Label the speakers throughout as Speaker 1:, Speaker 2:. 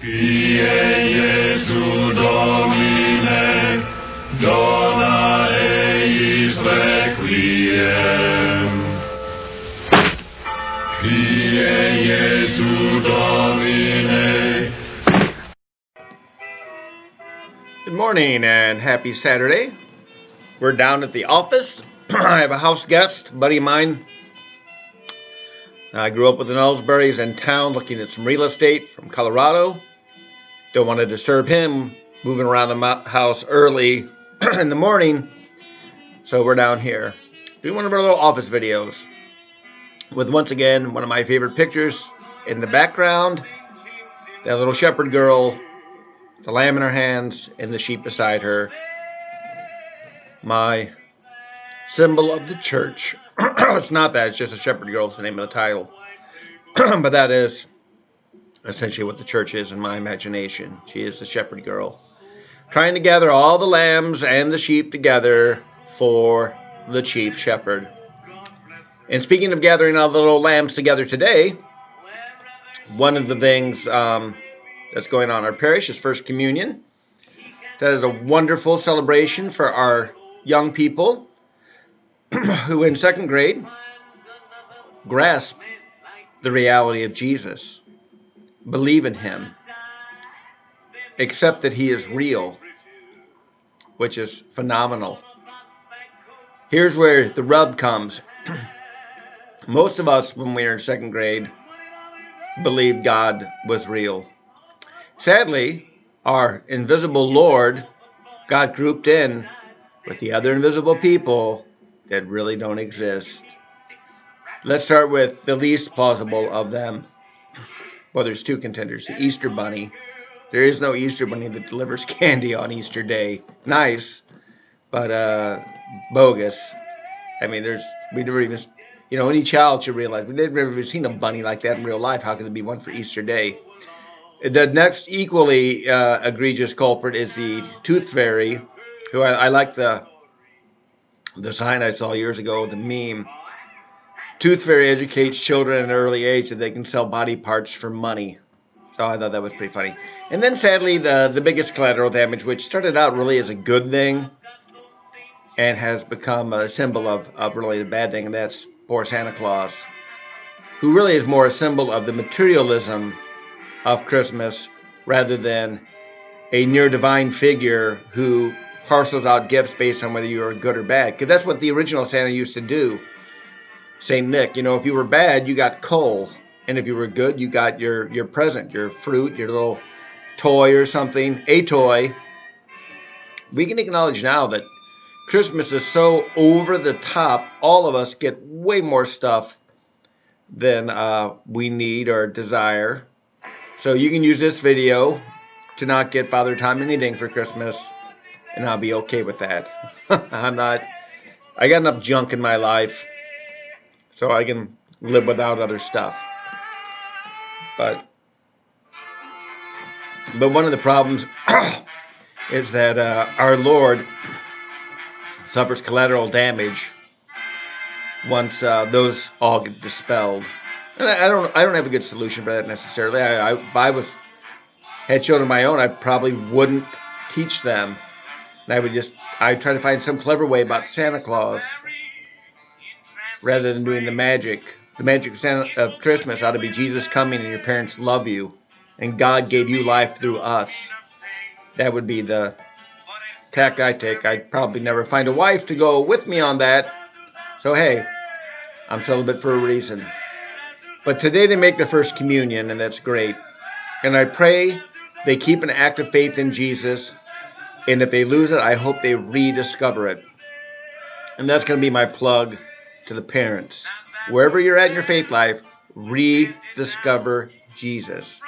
Speaker 1: Kyrie Jesu Domine, dona eis requiem. Kyrie Jesu Domine.
Speaker 2: Good morning and happy Saturday. We're down at the office. I have a house guest, a buddy of mine. I grew up with the Ellsburys in town looking at some real estate from Colorado. Don't want to disturb him moving around the house early in the morning. So we're down here doing one of our little office videos with, once again, one of my favorite pictures in the background. That little shepherd girl, the lamb in her hands and the sheep beside her. My symbol of the church. It's not that, it's just a shepherd girl. It's the name of the title. But that is essentially what the church is in my imagination. She is the shepherd girl, trying to gather all the lambs and the sheep together for the chief shepherd. And speaking of gathering all the little lambs together today, one of the things that's going on in our parish is First Communion. That is a wonderful celebration for our young people who in second grade grasp the reality of Jesus, believe in him, accept that he is real, which is phenomenal. Here's where the rub comes. Most of us, when we were in second grade, believed God was real. Sadly, our invisible Lord got grouped in with the other invisible people that really don't exist. Let's start with the least plausible of them. Well, there's two contenders. The Easter Bunny. There is no Easter Bunny that delivers candy on Easter Day. Nice, but bogus. I mean, we never even, any child should realize we've never even seen a bunny like that in real life. How could there be one for Easter Day? The next equally egregious culprit is the Tooth Fairy, who I like the sign I saw years ago, the meme. Tooth Fairy educates children at an early age that they can sell body parts for money. So I thought that was pretty funny. And then sadly, the biggest collateral damage, which started out really as a good thing and has become a symbol of really the bad thing, and that's poor Santa Claus, who really is more a symbol of the materialism of Christmas rather than a near divine figure who parcels out gifts based on whether you are good or bad. Because that's what the original Santa used to do. St. Nick, if you were bad, you got coal. And if you were good, you got your present, your fruit, your little toy or something, a toy. We can acknowledge now that Christmas is so over the top, all of us get way more stuff than we need or desire. So you can use this video to not get Father Time anything for Christmas, and I'll be okay with that. I got enough junk in my life, so I can live without other stuff. But one of the problems is that our Lord suffers collateral damage once those all get dispelled. And I don't have a good solution for that necessarily. If I had children of my own, I probably wouldn't teach them. And I'd try to find some clever way about Santa Claus rather than doing the magic. The magic of Christmas ought to be Jesus coming and your parents love you and God gave you life through us. That would be the tack I take. I'd probably never find a wife to go with me on that. So hey, I'm celibate for a reason. But today they make the first communion, and that's great. And I pray they keep an active faith in Jesus. And if they lose it, I hope they rediscover it. And that's going to be my plug to the parents. Wherever you're at in your faith life, rediscover Jesus.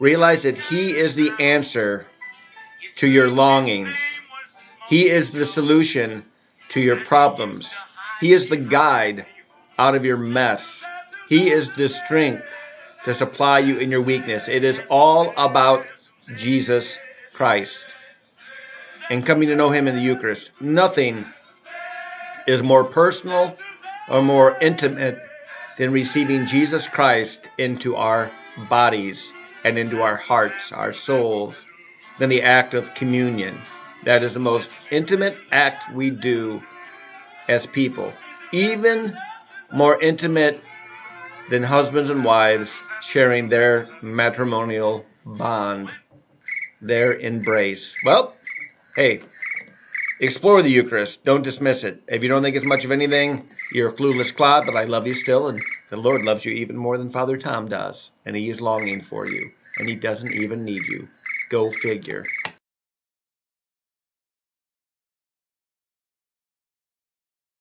Speaker 2: Realize that he is the answer to your longings. He is the solution to your problems. He is the guide out of your mess. He is the strength to supply you in your weakness. It is all about Jesus Christ and coming to know him in the Eucharist. Nothing is more personal or more intimate than receiving Jesus Christ into our bodies. and into our hearts, our souls, than the act of communion. That is the most intimate act we do as people, even more intimate than husbands and wives sharing their matrimonial bond, their embrace. Well, hey, explore the Eucharist. Don't dismiss it. If you don't think it's much of anything, you're a clueless clod, but I love you still, and the Lord loves you even more than Father Tom does, and he is longing for you, and he doesn't even need you. Go figure.